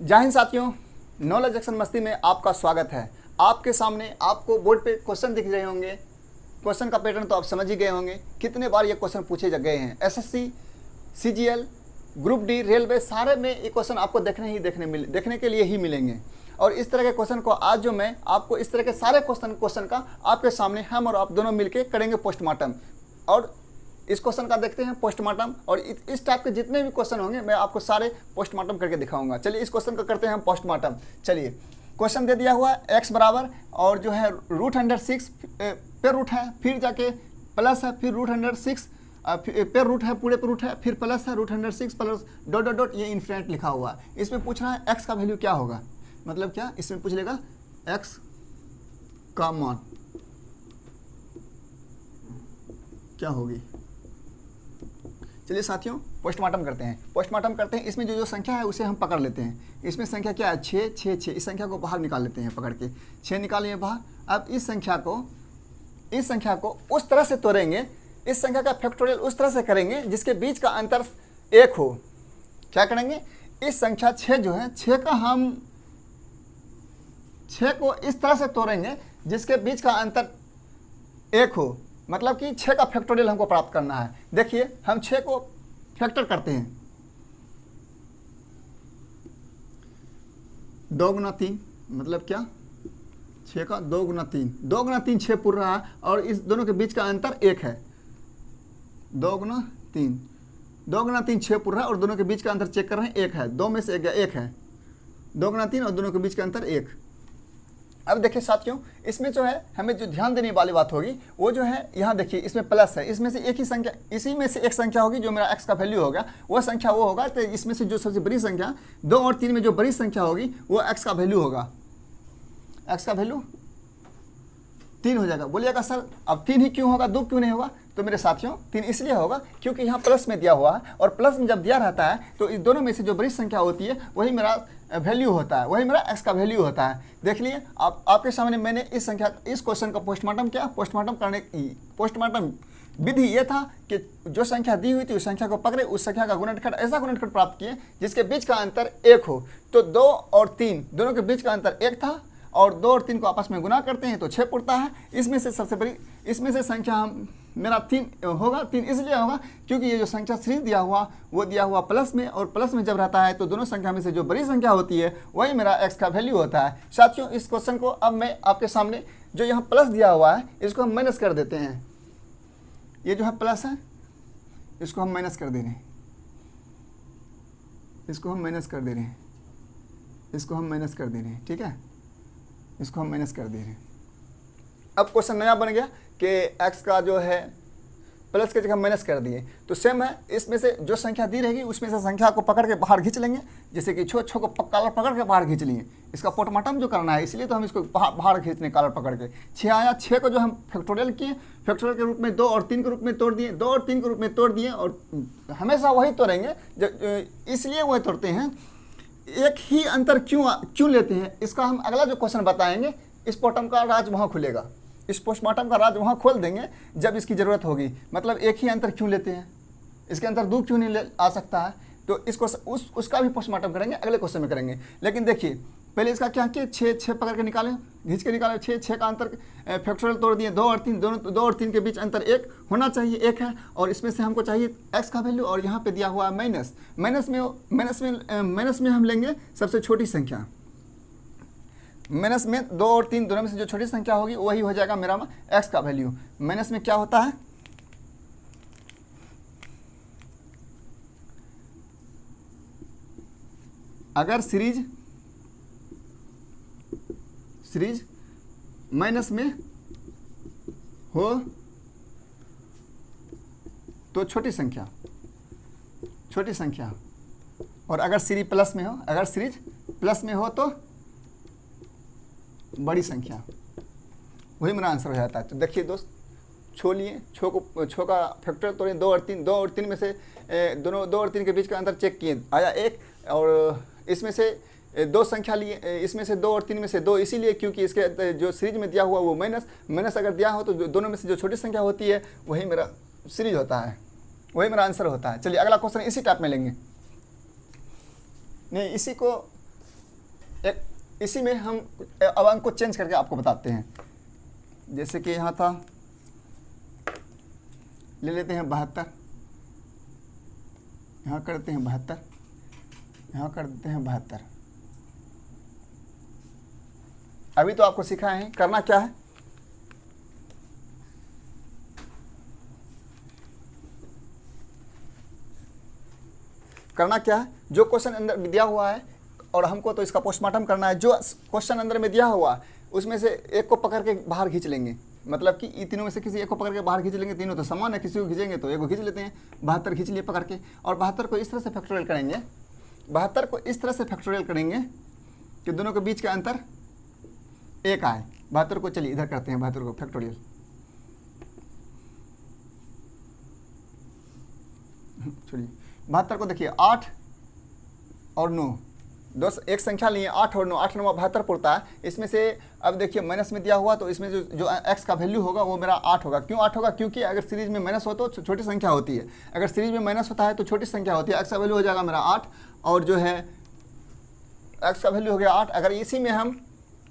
जय हिंद साथियों, knowledge action मस्ती में आपका स्वागत है। आपके सामने आपको बोर्ड पे क्वेश्चन दिख रहे होंगे। क्वेश्चन का पैटर्न तो आप समझ ही गए होंगे। कितने बार ये क्वेश्चन पूछे गए हैं। SSC, CGL, group D, railway, सारे में ये क्वेश्चन आपको देखने के लिए ही मिलेंगे। और इस तरह के क्वेश्चन को आज जो मैं आपको इस तरह के सारे क्वेश्चन का आपके सामने हम और आप दोनों मिलकर करेंगे पोस्टमार्टम। और इस क्वेश्चन का देखते हैं पोस्टमार्टम, और इस टाइप के जितने भी क्वेश्चन होंगे मैं आपको सारे पोस्टमार्टम करके दिखाऊंगा। चलिए इस क्वेश्चन का करते हैं हम पोस्टमार्टम। चलिए क्वेश्चन दे दिया हुआ है x बराबर और जो है √106 पे रूट है, फिर जाके प्लस है, फिर √106 पे रूट है, पूरे पे रूट है, फिर प्लस है √106 प्लस डॉट डॉट डॉट, ये इन्फिनिट लिखा हुआ है। इसमें पूछ रहा है x का वैल्यू क्या होगा, मतलब क्या इसमें पूछ लेगा x का मान क्या होगी। चलिए साथियों पोस्टमार्टम करते हैं। इसमें जो संख्या है उसे हम पकड़ लेते हैं। इसमें संख्या क्या है 6 6 6, इस संख्या को बाहर निकाल लेते हैं पकड़ के। 6 निकालिए बाहर। अब इस संख्या को उस तरह से तोड़ेंगे, इस संख्या का फैक्टोरियल उस तरह से करेंगे जिसके बीच का अंतर 1 हो। क्या करेंगे, इस संख्या 6 जो है 6 को इस तरह से तोड़ेंगे जिसके बीच का अंतर 1 हो, मतलब कि 6 का फैक्टोरियल हमको प्राप्त करना है। देखिए हम 6 को फैक्टर करते हैं। 2 गुना 3 मतलब क्या, 6 का 2 गुना 3, 2 गुना 3 6 पूर रहा है और इस दोनों के बीच का अंतर 1 है। 2 गुना 3 6 पूर रहा है और दोनों के बीच का अंतर चेक कर रहे हैं 1 है। 2 में से 1 है, 2 गुना 3 और दोनों के बीच का अंतर 1। अब देखिए साथियों, इसमें जो है हमें जो ध्यान देने वाली बात होगी वो जो है यहाँ देखिए इसमें प्लस है, इसमें से एक ही संख्या, इसी में से एक संख्या होगी जो मेरा x का वैल्यू होगा, वो संख्या वो होगा। तो इसमें से जो सबसे बड़ी संख्या 2 और 3 में जो बड़ी संख्या होगी वो x का वैल्यू होगा। x का वैल्यू 3 हो जाएगा। बोलिएगा सर अब 3 ही क्यों होगा, 2 क्यों नहीं होगा। तो मेरे साथियों 3 इसलिए होगा क्योंकि यहाँ प्लस में दिया हुआ है, और प्लस में जब दिया रहता है तो इस दोनों में से जो बड़ी संख्या होती है वही मेरा वैल्यू होता है, वही मेरा x का वैल्यू होता है। देख लिए आपके सामने मैंने इस क्वेश्चन का पोस्टमार्टम विधि ये था कि जो संख्या दी हुई थी उस संख्या को पकड़े, उस संख्या का गुणनखंड, ऐसा गुणनखंड प्राप्त किए जिसके बीच का अंतर 1 हो। तो 2 और 3 दोनों के बीच का अंतर 1 था, और 2 और 3 को आपस में गुना करते हैं तो 6 पड़ता है। इसमें से सबसे बड़ी, इसमें से संख्या मेरा 3 होगा। 3 इसलिए होगा क्योंकि ये जो संख्या सीरीज दिया हुआ वो दिया हुआ प्लस में, और प्लस में जब रहता है तो दोनों संख्या में से जो बड़ी संख्या होती है वही मेरा x का वैल्यू होता है। साथियों इस क्वेश्चन को अब मैं आपके सामने जो यहाँ प्लस दिया हुआ है इसको हम माइनस कर देते हैं। ये जो है प्लस है इसको हम माइनस कर दे रहे हैं, इसको हम माइनस कर दे रहे हैं, इसको हम माइनस कर दे रहे हैं, ठीक है, इसको हम माइनस कर दे रहे हैं। अब क्वेश्चन नया बन गया कि x का जो है प्लस के जगह माइनस कर दिए। तो सेम है, इसमें से जो संख्या दी रहेगी उसमें से संख्या को पकड़ के बाहर खींच लेंगे। जैसे कि छो को कॉलर पकड़ के बाहर खींच लिए, इसका पोस्टमार्टम जो करना है इसलिए तो हम इसको बाहर खींचने कॉलर पकड़ के। 6 आया, 6 को जो हम फैक्टोरियल किए, फैक्टोरियल के रूप में 2 और 3 के रूप में तोड़ दिए, 2 और 3 के रूप में तोड़ दिए, और हमेशा वही तोड़ेंगे इसलिए वही तोड़ते हैं। एक ही अंतर क्यों लेते हैं, इसका हम अगला जो क्वेश्चन बताएंगे। इस पोस्टमार्टम का राज वहाँ खुलेगा, इस पोस्टमार्टम का राज वहाँ खोल देंगे जब इसकी ज़रूरत होगी। मतलब एक ही अंतर क्यों लेते हैं, इसके अंतर 2 क्यों नहीं आ सकता है, तो इसको उसका भी पोस्टमार्टम करेंगे, अगले क्वेश्चन में करेंगे। लेकिन देखिए पहले इसका क्या किए, 6 पकड़ के निकाले, घींच के निकाले। 6 का अंतर फैक्टोरियल तोड़ दिए। 2 और 3 दोनों, 2 और 3 के बीच अंतर 1 होना चाहिए, 1 है, और इसमें से हमको चाहिए x का वैल्यू, और यहाँ पे दिया हुआ है माइनस। माइनस में हम लेंगे सबसे छोटी संख्या। माइनस में 2 और 3 दोनों में से जो छोटी संख्या होगी वही हो जाएगा मेरा x का वैल्यू। माइनस में क्या होता है, अगर सीरीज माइनस में हो तो छोटी संख्या, और अगर सीरीज प्लस में हो तो बड़ी संख्या, वही मेरा आंसर हो जाता है। तो देखिए दोस्त, छो का फैक्टोरियल तोड़े, 2 और 3 में से 2 और 3 के बीच का अंतर चेक किए, आया 1, और इसमें से 2 संख्या लिए, इसमें से 2 और 3 में से 2 इसीलिए क्योंकि इसके जो सीरीज में दिया हुआ वो माइनस अगर दिया हो तो दोनों में से जो छोटी संख्या होती है वही मेरा सीरीज होता है, वही मेरा आंसर होता है। चलिए अगला क्वेश्चन इसी टाइप में लेंगे। नहीं, इसी को इसी में हम अब अंक को चेंज करके आपको बताते हैं। जैसे कि यहाँ था, ले लेते हैं 72, यहाँ कर देते हैं 72, यहाँ कर देते हैं 72। अभी तो आपको सिखाए हैं, करना क्या है, करना क्या है, जो क्वेश्चन अंदर दिया हुआ है और हमको तो इसका पोस्टमार्टम करना है, जो क्वेश्चन अंदर में दिया हुआ उसमें से एक को पकड़ के बाहर खींच लेंगे, मतलब कि तीनों में से किसी एक को पकड़ के बाहर खींच लेंगे, तीनों तो समान है, किसी को खींचेंगे तो एक को खींच लेते हैं, 72 खींच लिए पकड़ के, और 72 को इस तरह से फैक्टोरियल करेंगे, 72 को इस तरह से फैक्टोरियल करेंगे कि दोनों के बीच का अंतर 1 आए। 72 को चलिए इधर करते हैं, 72 को फैक्टोरियल, छोड़िए 72 को देखिए 8 और 9, दो एक संख्या लिए 8 और 9, 8 9 72 पड़ता है। इसमें से अब देखिए माइनस में दिया हुआ तो इसमें जो x का वैल्यू होगा वो मेरा 8 होगा। क्यों 8 होगा? क्योंकि अगर सीरीज में माइनस हो तो छोटी संख्या होती है, अगर सीरीज में माइनस होता है तो छोटी संख्या होती है। x का वैल्यू हो जाएगा मेरा 8 और जो है x का वैल्यू हो गया 8। अगर इसी में हम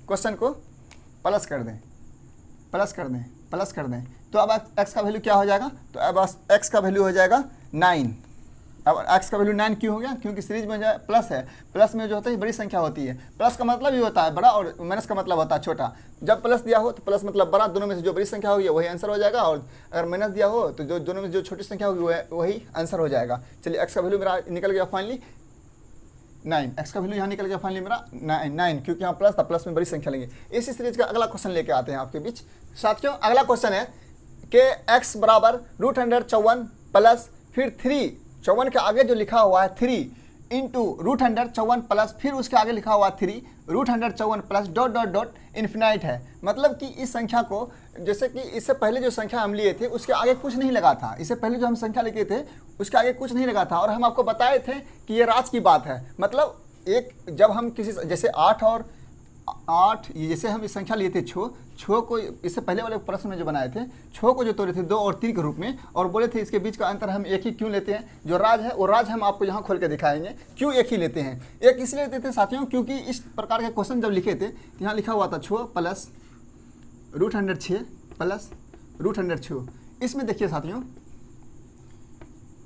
क्वेश्चन को प्लस कर दें, प्लस कर दें, प्लस कर दें तो अब x का वैल्यू क्या हो जाएगा? तो अब x का वैल्यू हो जाएगा 9। अब x का वैल्यू 9 क्यों हो गया? क्योंकि सीरीज में जो है प्लस है, प्लस में जो होता है बड़ी संख्या होती है। प्लस का मतलब ही होता है बड़ा और माइनस का मतलब होता है छोटा। जब प्लस दिया हो तो प्लस मतलब बड़ा, दोनों में से जो बड़ी संख्या होगी वही आंसर हो जाएगा, और अगर माइनस दिया हो तो जो दोनों में जो छोटी संख्या होगी वही आंसर हो जाएगा। चलिए x का वैल्यू मेरा निकल गया फाइनली 9, x का वैल्यू यहाँ निकल गया फाइनली मेरा 9, क्योंकि यहाँ प्लस था, प्लस में बड़ी संख्या लेंगे। इसी सीरीज का अगला क्वेश्चन लेके आते हैं आपके बीच साथियों। अगला क्वेश्चन है कि x बराबर √154 प्लस फिर 3, 54 के आगे जो लिखा हुआ है 3 इंटू √154 प्लस फिर उसके आगे लिखा हुआ 3 √154 plus dot dot dot infinite है। मतलब कि इस संख्या को, जैसे कि इससे पहले जो संख्या हम लिए थे उसके आगे कुछ नहीं लगा था, इससे पहले जो हम संख्या लेके थे उसके आगे कुछ नहीं लगा था, और हम आपको बताए थे कि ये राज की बात है। मतलब एक जब हम किसी जैसे 8 और 8 ये जैसे हम इस संख्या लिए थे छो को इससे पहले वाले प्रश्न में जो बनाए थे, छो को जो तोड़े थे 2 और 3 के रूप में, और बोले थे इसके बीच का अंतर हम एक ही क्यों लेते हैं। जो राज है वो राज हम आपको यहाँ खोल के दिखाएंगे क्यों एक ही लेते हैं। एक इसलिए लेते थे साथियों क्योंकि इस प्रकार के क्वेश्चन जब लिखे थे तो यहाँ लिखा हुआ था छो प्लस √106 प्लस √106। इसमें देखिए साथियों,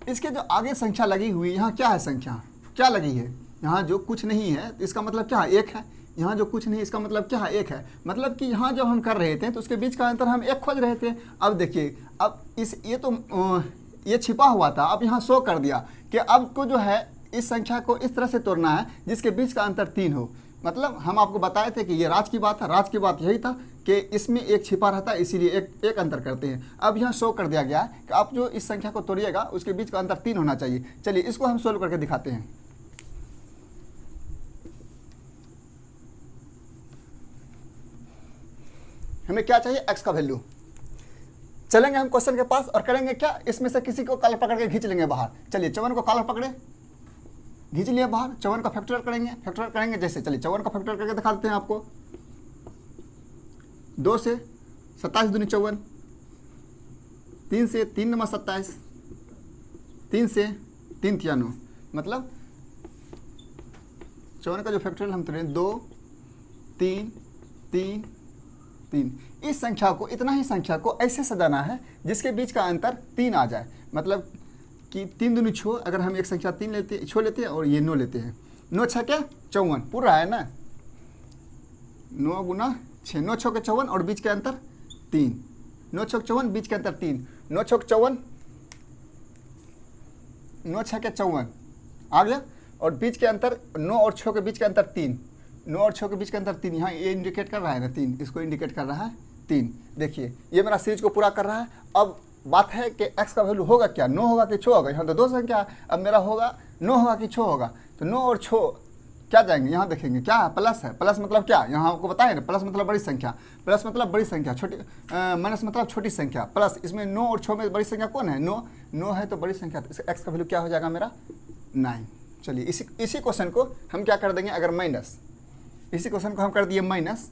इसके जो आगे संख्या लगी हुई, यहाँ क्या है संख्या, क्या लगी है, यहाँ जो कुछ नहीं है तो इसका मतलब क्या है? 1 है। यहाँ जो कुछ नहीं इसका मतलब क्या है? 1 है। मतलब कि यहाँ जब हम कर रहे थे तो उसके बीच का अंतर हम 1 खोज रहे थे। अब देखिए, अब ये छिपा हुआ था, अब यहाँ शो कर दिया कि अब को जो है इस संख्या को इस तरह से तोड़ना है जिसके बीच का अंतर 3 हो। मतलब हम आपको बताए थे कि ये राज की बात है, राज की बात यही था कि इसमें एक छिपा रहता है, इसीलिए एक अंतर करते हैं। अब यहाँ शो कर दिया गया है कि आप जो इस संख्या को तोड़िएगा उसके बीच का अंतर 3 होना चाहिए। चलिए इसको हम सोल्व करके दिखाते हैं। हमें क्या चाहिए? x का वैल्यू। चलेंगे हम क्वेश्चन के पास और करेंगे क्या, इसमें से किसी को कॉलर पकड़ के खींच लेंगे बाहर। चलिए 54 को कॉलर पकड़े, खींच लिया बाहर। 54 का फैक्टोरियल करेंगे, फैक्टोरियल करेंगे जैसे, चलिए 54 का फैक्टोरियल करके दिखा देते हैं आपको। 2 से 27 दूनी 54, 3 से 3 नंबर 27, 3 से 3 93, मतलब 54 का जो फैक्टोरियल हम करें 2 3 3 3। इस संख्या को, इतना ही संख्या को ऐसे सजाना है जिसके बीच का अंतर 3 आ जाए। मतलब कि 3 दूनी 6, अगर हम एक संख्या 3 लेते 6 लेते हैं और ये 9 लेते हैं, 9 6 क्या 54 पूरा है ना, 9 गुना 6, 9 6 के 54 और बीच के अंतर 3, 9 6 54 बीच के अंतर 3, 9 6 54, 9 6 के 54 आ गया, और बीच के अंतर 9 और 6 के बीच के अंतर 3, 9 और 6 के बीच के अंतर 3। यहाँ ये इंडिकेट कर रहा है ना 3, इसको इंडिकेट कर रहा है 3। देखिए ये मेरा सीरीज को पूरा कर रहा है। अब बात है कि x का वैल्यू होगा क्या, 9 होगा कि 6 होगा। यहाँ तो 2 संख्या है, अब मेरा होगा 9 होगा कि 6 होगा। तो 9 और 6 क्या जाएंगे, यहाँ देखेंगे क्या है, प्लस है। प्लस मतलब क्या, यहाँ आपको बताया ना, प्लस मतलब बड़ी संख्या, प्लस मतलब बड़ी संख्या, छोटी माइनस मतलब छोटी संख्या, प्लस इसमें 9 और 6 में बड़ी संख्या कौन है? 9 है तो बड़ी संख्या, तो x का वैल्यू क्या हो जाएगा मेरा 9। चलिए इसी क्वेश्चन को हम क्या कर देंगे, अगर माइनस, इसी क्वेश्चन को हम कर दिए माइनस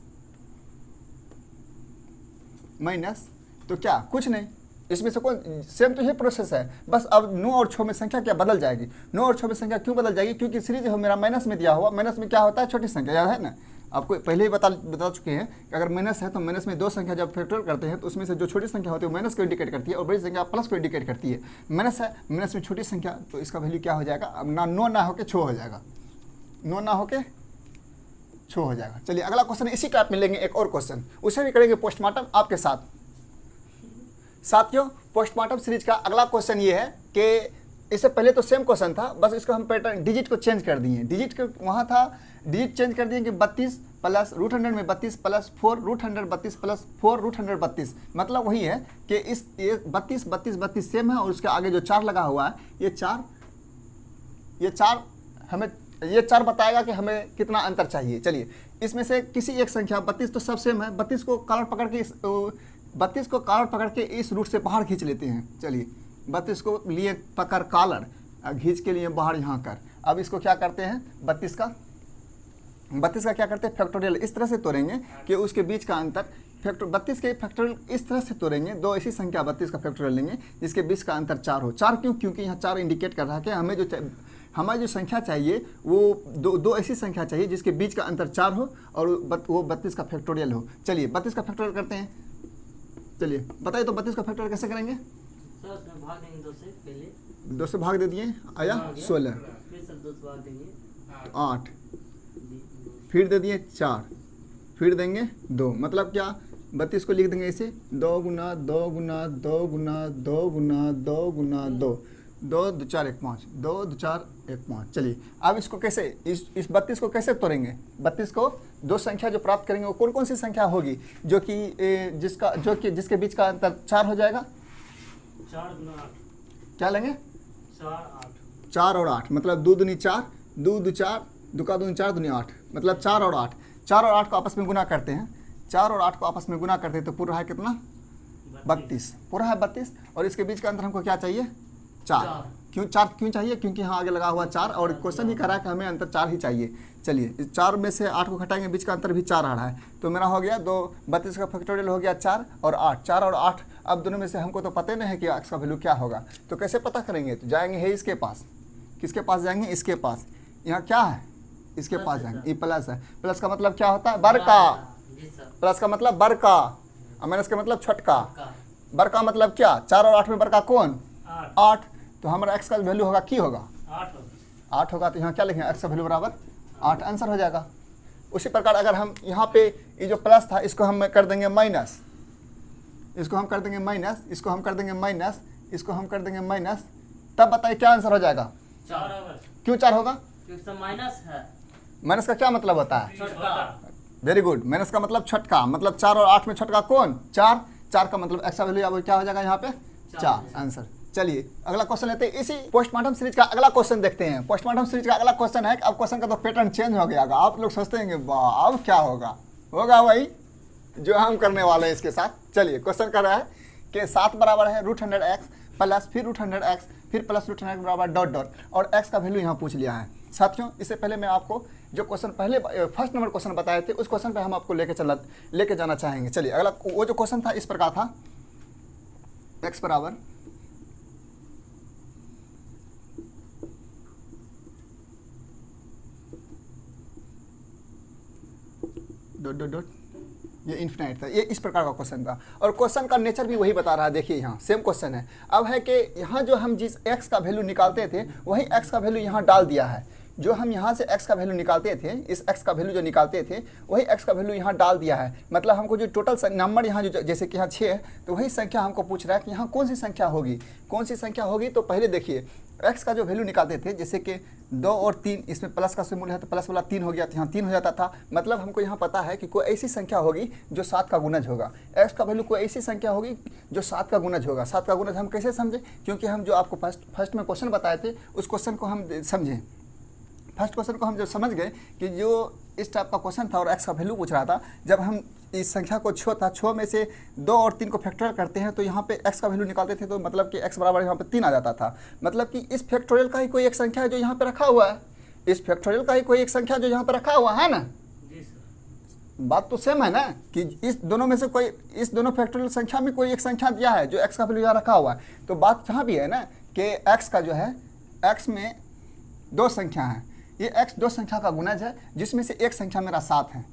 तो क्या, कुछ नहीं, इसमें से कौन सेम तो ये प्रोसेस है, बस अब 9 और 6 में संख्या क्या बदल जाएगी। 9 और 6 में संख्या क्यों बदल जाएगी? क्योंकि सीरीज हो मेरा माइनस में दिया हुआ, माइनस में क्या होता है, छोटी संख्या, याद है ना। आपको पहले ही बता चुके हैं कि अगर माइनस है तो माइनस में दो संख्या जब फैक्टोरियल करते हैं तो उसमें से जो छोटी संख्या होती है वो माइनस को इंडिकेट करती है और बड़ी संख्या प्लस को इंडिकेट करती है। माइनस है, माइनस में छोटी संख्या, तो इसका वैल्यू क्या हो जाएगा, अब नो ना होके छो हो जाएगा, नो ना होके छो हो जाएगा। चलिए अगला क्वेश्चन इसी टाइप में लेंगे, एक और क्वेश्चन, उसे भी करेंगे पोस्टमार्टम आपके साथ। साथियों पोस्टमार्टम सीरीज का अगला क्वेश्चन ये है कि इससे पहले तो सेम क्वेश्चन था, बस इसको हम पैटर्न डिजिट को चेंज कर दिए। डिजिट के वहाँ था डिजिट चेंज कर दिए कि 32 प्लस √100 में 32 प्लस 4 √132 प्लस 4 √132, मतलब वही है कि इस ये 32 32 32 सेम है और उसके आगे जो 4 लगा हुआ है ये 4 हमें ये 4 बताएगा कि हमें कितना अंतर चाहिए। चलिए इसमें से किसी एक संख्या 32 तो सब सेम है, 32 को कॉलर पकड़ के इस रूट से बाहर खींच लेते हैं। चलिए 32 को लिए पकड़ कॉलर खींच के लिए बाहर यहाँ कर। अब इसको क्या करते हैं 32 का क्या करते हैं फैक्टोरियल इस तरह से तोड़ेंगे कि उसके बीच का अंतर 32 के फैक्टोरियल इस तरह से तोड़ेंगे, दो ऐसी संख्या 32 का फैक्टोरियल लेंगे जिसके बीच का अंतर 4 हो। 4 क्यों, क्योंकि यहाँ 4 इंडिकेट कर रहा है कि हमें जो संख्या चाहिए वो दो ऐसी संख्या चाहिए जिसके बीच का अंतर 4 हो और वो 32 का फैक्टोरियल हो। चलिए 32 का फैक्टोरियल करते हैं। चलिए बताइए तो 32 का फैक्टोरियल कैसे करेंगे। सर उसमें भाग देंगे 2 से पहले, 2 से भाग दे दिए, आया 16, फिर सर 2 से भाग देंगे 8, फिर दे दिए 4, फिर देंगे 2, मतलब क्या 32 को लिख देंगे इसे 2 गुना 2 गुना 2 गुना 2 गुना 2 गुना 2, 2 2 4 1 5, 2 2 4 1 5। चलिए अब इसको कैसे इस 32 को कैसे तोड़ेंगे। 32 को दो संख्या जो प्राप्त करेंगे वो कौन कौन सी संख्या होगी जो कि जिसके बीच का अंतर 4 हो जाएगा। 4 गुना 8, क्या लेंगे 4 और 8, मतलब 2 दूनी 4, 2 2 4, 2 का 2 4 दूनी 8, मतलब 4 और 8, 4 और 8 को आपस में गुना करते हैं। 4 और 8 को आपस में गुना करते हैं तो पूरा है कितना 32, पूरा है 32 और इसके बीच का अंतर हमको क्या चाहिए 4। क्यों 4 क्यों चाहिए, क्योंकि यहाँ आगे लगा हुआ 4 और क्वेश्चन ही कह रहा है कि हमें अंतर 4 ही चाहिए। चलिए इस 4 में से 8 को घटाएंगे, बीच का अंतर भी 4 आ रहा है, तो मेरा हो गया 32 का फैक्टोरियल हो गया 4 और 8, 4 और 8। अब दोनों में से हमको तो पता ही नहीं है कि x का वैल्यू क्या होगा, तो कैसे पता करेंगे, तो जाएंगे है इसके पास, किसके पास जाएंगे, इसके पास। यहाँ क्या है, इसके पास जाएंगे, ये प्लस है, प्लस का मतलब क्या होता है बड़का, प्लस का मतलब बड़का और माइनस का मतलब छोटका। बड़का मतलब क्या, 4 और 8 में बड़का कौन 8, तो हमारा x का वैल्यू होगा की होगा 8 होगा, तो यहाँ क्या लिखेंगे x का वैल्यू बराबर 8, आंसर हो जाएगा। उसी प्रकार अगर हम यहाँ पे ये जो प्लस था इसको हम कर देंगे माइनस, इसको हम कर देंगे माइनस, इसको हम कर देंगे माइनस, इसको हम कर देंगे माइनस, तब बताइए क्या आंसर हो जाएगा 4। क्यों 4 होगा, क्योंकि माइनस है, माइनस का क्या मतलब होता है छोटा। वेरी गुड, माइनस का मतलब छोटका, मतलब 4 और 8 में छोटका कौन 4, 4 का मतलब x का वैल्यू अब क्या हो जाएगा यहाँ पे 4, आंसर। चलिए अगला क्वेश्चन लेते हैं, इसी पोस्टमार्टम सीरीज का अगला क्वेश्चन देखते हैं। पोस्टमार्टम सीरीज का अगला क्वेश्चन है, अब क्वेश्चन का तो पैटर्न चेंज हो गया। आप लोग सोचते हैं वाह अब क्या होगा वही जो हम करने वाले हैं इसके साथ। चलिए क्वेश्चन कर रहा है कि 7 बराबर है √100x प्लस फिर √100x फिर प्लस √100 बराबर डॉट डॉट और x का वैल्यू यहाँ पूछ लिया है। साथियों इससे पहले मैं आपको जो क्वेश्चन पहले फर्स्ट नंबर क्वेश्चन बताए थे उस क्वेश्चन पे हम आपको लेके जाना चाहेंगे। चलिए अगला वो जो क्वेश्चन था इस प्रकार था, x बराबर डॉट डॉट डॉट, ये इन्फिनाइट था, ये इस प्रकार का क्वेश्चन था और क्वेश्चन का नेचर भी वही बता रहा है। देखिए यहाँ सेम क्वेश्चन है, अब है कि यहाँ जो हम जिस x का वैल्यू निकालते थे वही x का वैल्यू यहाँ डाल दिया है। जो हम यहाँ से x का वैल्यू निकालते थे, इस x का वैल्यू जो निकालते थे वही x का वैल्यू यहाँ डाल दिया है। मतलब हमको जो टोटल नंबर यहाँ जो जैसे कि यहाँ 6 है तो वही संख्या हमको पूछ रहा है कि यहाँ कौन सी संख्या होगी। तो पहले देखिए x का जो वैल्यू निकालते थे जैसे कि 2 और 3, इसमें प्लस का सिंबल है तो प्लस वाला 3 हो गया, तो यहाँ 3 हो जाता था। मतलब हमको यहाँ पता है कि कोई ऐसी संख्या होगी जो 7 का गुणज होगा। x का वैल्यू कोई ऐसी संख्या होगी जो 7 का गुणज होगा। 7 का गुणज हम कैसे समझे, क्योंकि हम जो आपको फर्स्ट में क्वेश्चन बताए थे उस क्वेश्चन को हम समझें। फर्स्ट क्वेश्चन को हम जब समझ गए कि जो इस टाइप का क्वेश्चन था और x का वैल्यू पूछ रहा था, जब हम इस संख्या को 6 में से 2 और 3 को फैक्टोरियल करते हैं तो यहाँ पे x का वैल्यू निकालते थे तो मतलब कि x बराबर यहाँ पे 3 आ जाता था। मतलब कि इस फैक्टोरियल का ही कोई एक संख्या है जो यहाँ पे रखा हुआ है, इस फैक्टोरियल का ही कोई एक संख्या जो यहाँ पे रखा हुआ है ना। बात तो सेम है ना कि इस दोनों में से कोई, इस दोनों फैक्टोरियल संख्या में कोई एक संख्या दिया है जो x का वैल्यू यहाँ रखा हुआ है। तो बात यहाँ भी है ना कि x का जो है, x में 2 संख्या है, ये x 2 संख्या का गुणज है जिसमें से एक संख्या मेरा 7 है।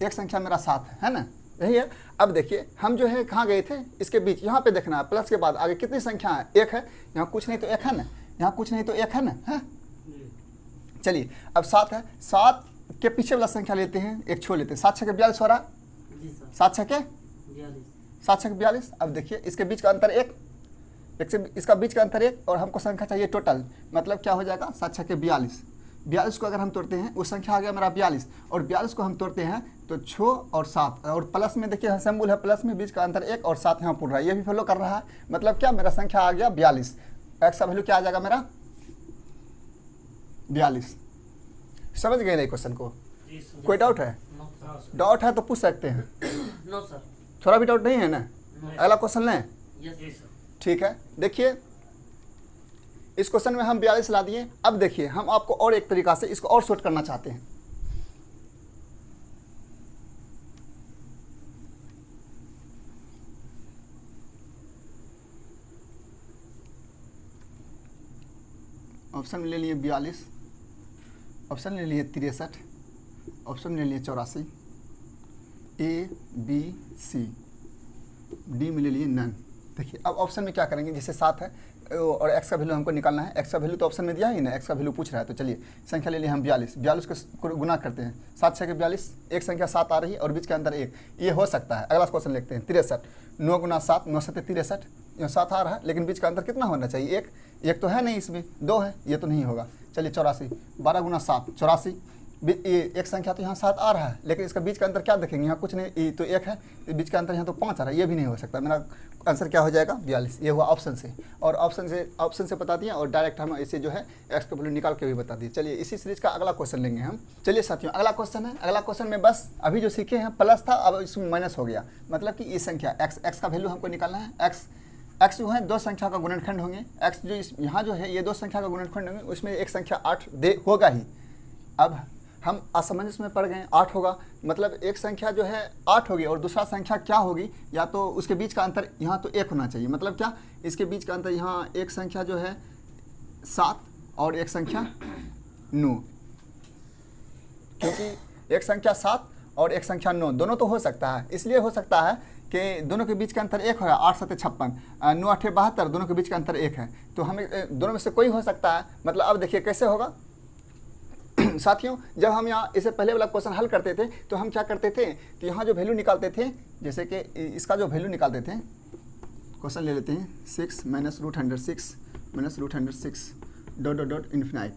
एक संख्या मेरा 7 है ना, यही है। अब देखिए हम जो है कहाँ गए थे, इसके बीच यहाँ पे देखना है, प्लस के बाद आगे कितनी संख्या है, एक है, यहाँ कुछ नहीं तो एक है ना, यहाँ कुछ नहीं तो एक है ना, है। चलिए अब 7 है, 7 के पीछे वाला संख्या लेते हैं, एक छोड़ लेते हैं, 7 6 42 हो रहा है, 7 6 7 6 42। अब देखिए इसके बीच का अंतर एक से इसका बीच का अंतर एक, और हमको संख्या चाहिए टोटल, मतलब क्या हो जाएगा 7 6 42। 42 को अगर हम तोड़ते हैं वो संख्या आ गया मेरा 42, और 42 को हम तोड़ते हैं तो 6 और 7, और प्लस में देखिए सिंबल है प्लस में, बीच का अंतर एक और 7 यहाँ पूर रहा है, ये भी फॉलो कर रहा है, मतलब क्या मेरा संख्या आ गया 42। एक्स का वैल्यू क्या आ जाएगा मेरा 42। समझ गए नहीं क्वेश्चन को? कोई डाउट है? डाउट है तो पूछ सकते हैं। No sir. थोड़ा भी डाउट नहीं है ना? अगला क्वेश्चन लें। Yes sir. ठीक है, देखिए इस क्वेश्चन में हम 42 ला दिए। अब देखिए हम आपको और एक तरीका से इसको और शॉर्ट करना चाहते हैं। ऑप्शन में ले लिए 42, ऑप्शन ले लिए 63, ऑप्शन ले लिए 84, ए बी सी, डी में ले लिए नन। देखिए अब ऑप्शन में क्या करेंगे, जैसे 7 है और एक्स का वैल्यू हमको निकालना है, एक्स का वैल्यू तो ऑप्शन में दिया ही ना, एक्स का वैल्यू पूछ रहा है, तो चलिए संख्या ले लिए हम 42, 42 को गुना करते हैं, 7 6 42, एक संख्या 7 आ रही है और बीच के अंदर एक, ये हो सकता है। अगला क्वेश्चन लिखते हैं 63, 9 गुना 7, 9 7 63, यहाँ 7 आ रहा है, लेकिन बीच का अंतर कितना होना चाहिए, एक तो है नहीं, इसमें 2 है, ये तो नहीं होगा। चलिए 84, 12 गुना 7 84, ये एक संख्या तो यहाँ 7 आ रहा है, लेकिन इसका बीच का अंतर क्या देखेंगे, यहाँ कुछ नहीं, ये तो एक है, बीच का अंतर यहाँ तो 5 आ रहा है, ये भी नहीं हो सकता। मेरा आंसर क्या हो जाएगा 42। ये हुआ ऑप्शन से, और ऑप्शन से बता दिया, और डायरेक्ट हम इसे जो है एक्स का वैल्यू निकाल के भी बता दिए। चलिए इसी सीरीज का अगला क्वेश्चन लेंगे हम। चलिए साथियों अगला क्वेश्चन है, अगला क्वेश्चन में बस अभी जो सीखे हैं प्लस था, अब इसमें माइनस हो गया, मतलब कि ये संख्या एक्स का वैल्यू हमको निकालना है। एक्स जो है दो संख्या का गुणनखंड होंगे, एक्स जो यहाँ जो है ये दो संख्या का गुणनखंड होंगे, उसमें एक संख्या 8 होगा ही। अब हम असमंजस में पड़ गए, 8 होगा, मतलब एक संख्या जो है 8 होगी और दूसरा संख्या क्या होगी, या तो उसके बीच का अंतर यहाँ तो 1 होना चाहिए, मतलब क्या इसके बीच का अंतर यहाँ एक संख्या जो है 7 और एक संख्या 9, क्योंकि एक संख्या 7 और एक संख्या 9 दोनों तो हो सकता है, इसलिए हो सकता है कि दोनों के बीच का अंतर 1 होगा, 8 7 56, 9 8 72, दोनों के बीच का अंतर 1 है, तो हमें दोनों में से कोई हो सकता है। मतलब अब देखिए कैसे होगा साथियों, जब हम यहाँ इसे पहले वाला क्वेश्चन हल करते थे तो हम क्या करते थे कि यहाँ जो वैल्यू निकालते थे, जैसे कि इसका जो वैल्यू निकालते थे, क्वेश्चन ले लेते हैं 6 minus root 106 minus root 106 dot dot dot infinite,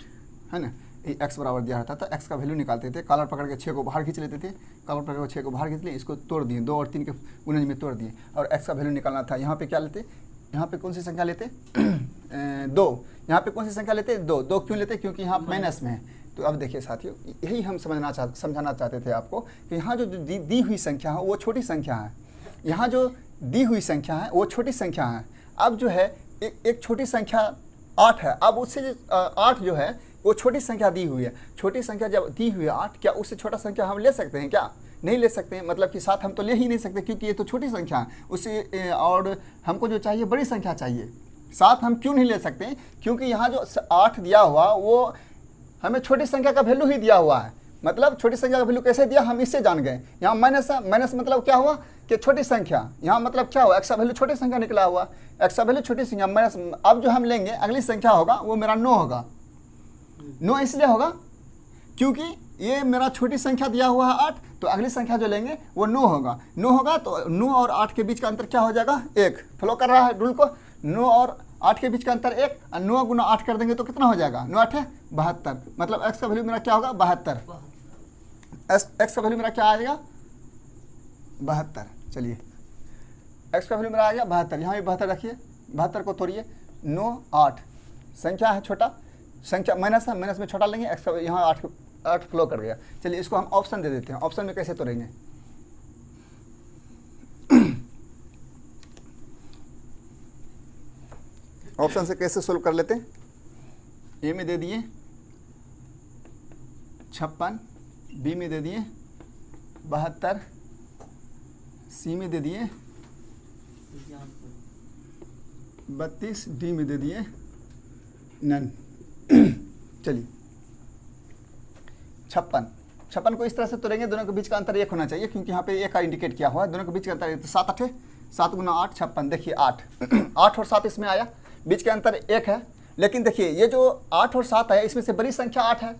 है ना, ये एक्स बराबर दिया रहता था। एक्स का वैल्यू निकालते थे, कॉलर पकड़ के 6 को बाहर खींच लेते थे, कॉलर पकड़ के 6 को बाहर खींच लिए, इसको तोड़ दिए, 2 और 3 के गुणज में तोड़ दिए, और एक्स का वैल्यू निकालना था। यहाँ पे क्या लेते, यहाँ पे कौन सी संख्या लेते 2, यहाँ पे कौन सी संख्या लेते 2 क्यों लेते, क्योंकि यहाँ माइनस में है। तो अब देखिए साथियों, यही हम समझाना चाहते थे आपको कि यहाँ जो दी हुई संख्या है वो छोटी संख्या है, यहाँ जो दी हुई संख्या है वो छोटी संख्या है। अब जो है एक छोटी संख्या 8 है, अब उससे 8 जो है वो छोटी संख्या दी हुई है, छोटी संख्या जब दी हुई है 8, क्या उससे छोटा संख्या हम ले सकते हैं क्या? नहीं ले सकते हैं, मतलब कि 7 हम तो ले ही नहीं सकते, क्योंकि ये तो छोटी संख्या है उससे, और हमको जो चाहिए बड़ी संख्या चाहिए। 7 हम क्यों नहीं ले सकते, क्योंकि यहाँ जो 8 दिया हुआ वो हमें छोटी संख्या का वैल्यू ही दिया हुआ है। मतलब छोटी संख्या का वैल्यू कैसे दिया हम इससे जान गए। यहाँ माइनस है, माइनस मतलब क्या हुआ कि छोटी संख्या, यहाँ मतलब क्या हुआ एक्स का वैल्यू छोटी संख्या निकला हुआ, एक्स का वैल्यू छोटी संख्या माइनस। अब जो हम लेंगे अगली संख्या होगा वो मेरा 9 होगा। 9 इसलिए होगा क्योंकि ये मेरा छोटी संख्या दिया हुआ है 8, तो अगली संख्या जो लेंगे वो 9 होगा। 9 होगा तो 9 और 8 के बीच का अंतर क्या हो जाएगा 1। फॉलो कर रहा है रूल को, 9 और 8 के बीच का अंतर 1, और 9 गुना 8 कर देंगे तो कितना हो जाएगा 9 8 72, मतलब एक्स का वैल्यू मेरा क्या होगा 72। एक्स का वैल्यू मेरा क्या आ जाएगा 72। चलिए एक्स का वैल्यू मेरा आ गया 72, यहाँ भी 72 रखिए, 72 को तोड़िए, 9 8 संख्या है छोटा, संख्या माइनस है, माइनस में छोटा लेंगे, एक्स का यहाँ 8 फ्लो कर गया। चलिए इसको हम ऑप्शन दे देते हैं, ऑप्शन में कैसे तोड़ेंगे ऑप्शन से कैसे सोल्व कर लेते हैं। ए में दे दिए 56, बी में दे दिए 72, सी में दे दिए 32, डी में दे दिए नन। चलिए 56, 56 को इस तरह से तोड़ेंगे, दोनों के बीच का अंतर 1 होना चाहिए, क्योंकि यहाँ पे 1 का इंडिकेट किया हुआ है, दोनों के बीच का अंतर 7 8 7 गुना 8 56, देखिए 8 8 और 7 इसमें आया, बीच का अंतर 1 है। लेकिन देखिए ये जो 8 और 7 है इसमें से बड़ी संख्या 8 है,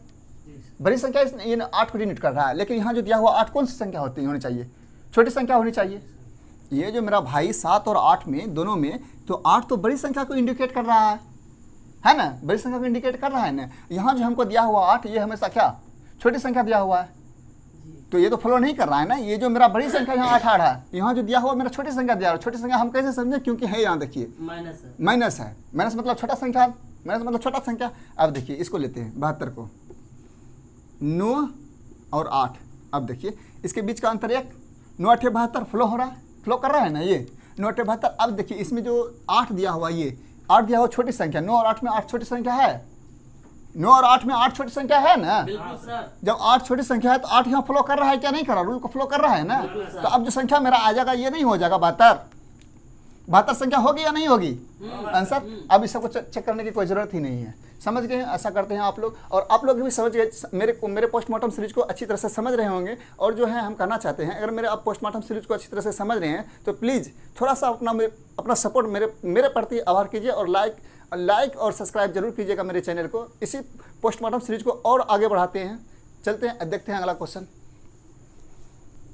बड़ी संख्या ये 8 को डिनोट कर रहा है। लेकिन यहाँ जो दिया हुआ 8 कौन सी संख्या होनी चाहिए? छोटी संख्या होनी चाहिए। ये जो मेरा भाई 7 और 8 में दोनों में, तो 8 तो बड़ी संख्या को इंडिकेट कर रहा है ना, बड़ी संख्या को इंडिकेट कर रहा है ना। यहाँ जो हमको दिया हुआ 8 ये हमेशा क्या छोटी संख्या दिया हुआ है, तो ये तो फॉलो नहीं कर रहा है ना। ये जो मेरा बड़ी संख्या यहाँ 8 है, यहाँ जो दिया हुआ मेरा छोटी संख्या दिया हुआ, छोटी संख्या हम कैसे समझें? क्योंकि है यहाँ देखिए माइनस है, माइनस मतलब छोटा संख्या, माइनस मतलब छोटा संख्या। अब देखिए इसको लेते हैं 72 को, 9 और 8, अब देखिए इसके बीच का अंतर 1, 9 8 72 फ्लो हो रहा है, फ्लो कर रहा है ना ये 9 8 72। अब देखिए इसमें जो 8 दिया हुआ, ये 8 दिया हुआ छोटी संख्या, 9 और 8 में 8 छोटी संख्या है, 9 और 8 में 8 छोटी संख्या है ना। जब 8 छोटी संख्या है तो 8 यहाँ फ्लो कर रहा है क्या? नहीं कर रहा, रूल को फ्लो कर रहा है ना। तो अब जो संख्या मेरा आ जाएगा ये नहीं हो जाएगा 72 संख्या होगी या नहीं होगी आंसर? अब इस सबको चेक करने की कोई ज़रूरत ही नहीं है, समझ गए? ऐसा करते हैं आप लोग, और आप लोग भी समझ गए, मेरे पोस्टमार्टम सीरीज को अच्छी तरह से समझ रहे होंगे। और जो है हम कहना चाहते हैं, अगर मेरे आप पोस्टमार्टम सीरीज को अच्छी तरह से समझ रहे हैं तो प्लीज़ थोड़ा सा अपना सपोर्ट मेरे प्रति आभार कीजिए, और लाइक और सब्सक्राइब जरूर कीजिएगा मेरे चैनल को। इसी पोस्टमार्टम सीरीज को और आगे बढ़ाते हैं, चलते हैं देखते हैं अगला क्वेश्चन।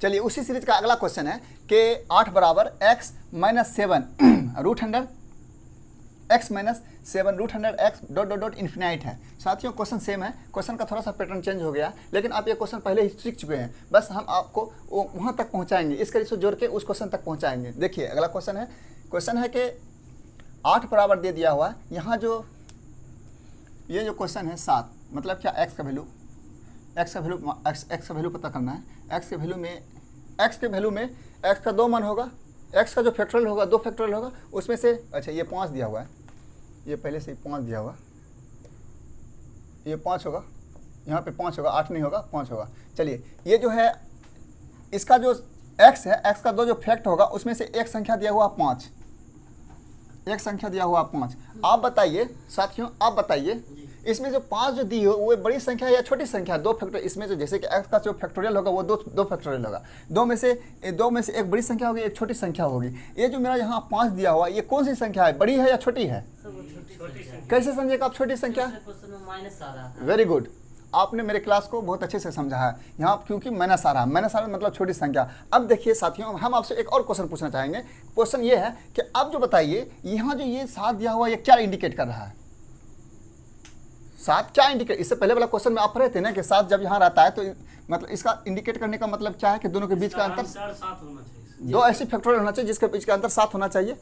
चलिए उसी सीरीज का अगला क्वेश्चन है कि 8 बराबर x minus 7 root 100 x minus 7 root 100 x dot dot dot infinite है। साथियों क्वेश्चन सेम है, क्वेश्चन का थोड़ा सा पैटर्न चेंज हो गया, लेकिन आप ये क्वेश्चन पहले ही सीख चुके हैं, बस हम आपको वहाँ तक पहुँचाएंगे, इसका इसको जोड़ के उस क्वेश्चन तक पहुँचाएंगे। देखिए अगला क्वेश्चन है कि 8 बराबर दे दिया हुआ, यहाँ जो ये जो क्वेश्चन है 7, मतलब क्या x का वैल्यू पता करना है। x के वैल्यू में x का 2 मान होगा, x का जो फैक्टोरियल होगा 2 फैक्टोरियल होगा, उसमें से अच्छा ये 5 दिया हुआ है, ये पहले से ही 5 दिया हुआ, ये 5 होगा, यहाँ पे 5 होगा, 8 नहीं होगा 5 होगा। चलिए ये जो है इसका जो x है, x का 2 जो फैक्ट होगा उसमें से एक संख्या दिया हुआ 5, एक संख्या दिया हुआ 5। आप बताइए साथियों, आप बताइए इसमें जो 5 जो दी हो वो बड़ी संख्या है या छोटी संख्या? 2 फैक्टोरियल, इसमें जो जैसे कि x का जो फैक्टोरियल होगा वो 2 फैक्टोरियल होगा, दो में से एक बड़ी संख्या होगी, एक छोटी संख्या होगी। ये जो मेरा यहाँ 5 दिया हुआ ये कौन सी संख्या है, बड़ी है या छोटी है? कैसे समझेगा आप छोटी संख्या? वेरी गुड, आपने मेरे क्लास को बहुत अच्छे से समझा है यहाँ, क्योंकि माइनस आ रहा है मतलब छोटी संख्या। अब देखिए साथियों, हम आपसे एक और क्वेश्चन पूछना चाहेंगे। क्वेश्चन ये है कि अब जो बताइए यहाँ जो ये 7 दिया हुआ ये क्या इंडिकेट कर रहा है? 7 क्या इंडिकेट, इससे पहले वाला क्वेश्चन में आप पढ़े थे ना कि 7 जब यहाँ रहता है तो मतलब इसका इंडिकेट करने का मतलब क्या है कि दोनों के बीच का अंतर 2 ऐसी फैक्टोरियल होना चाहिए जिसके बीच का अंतर 7 होना चाहिए।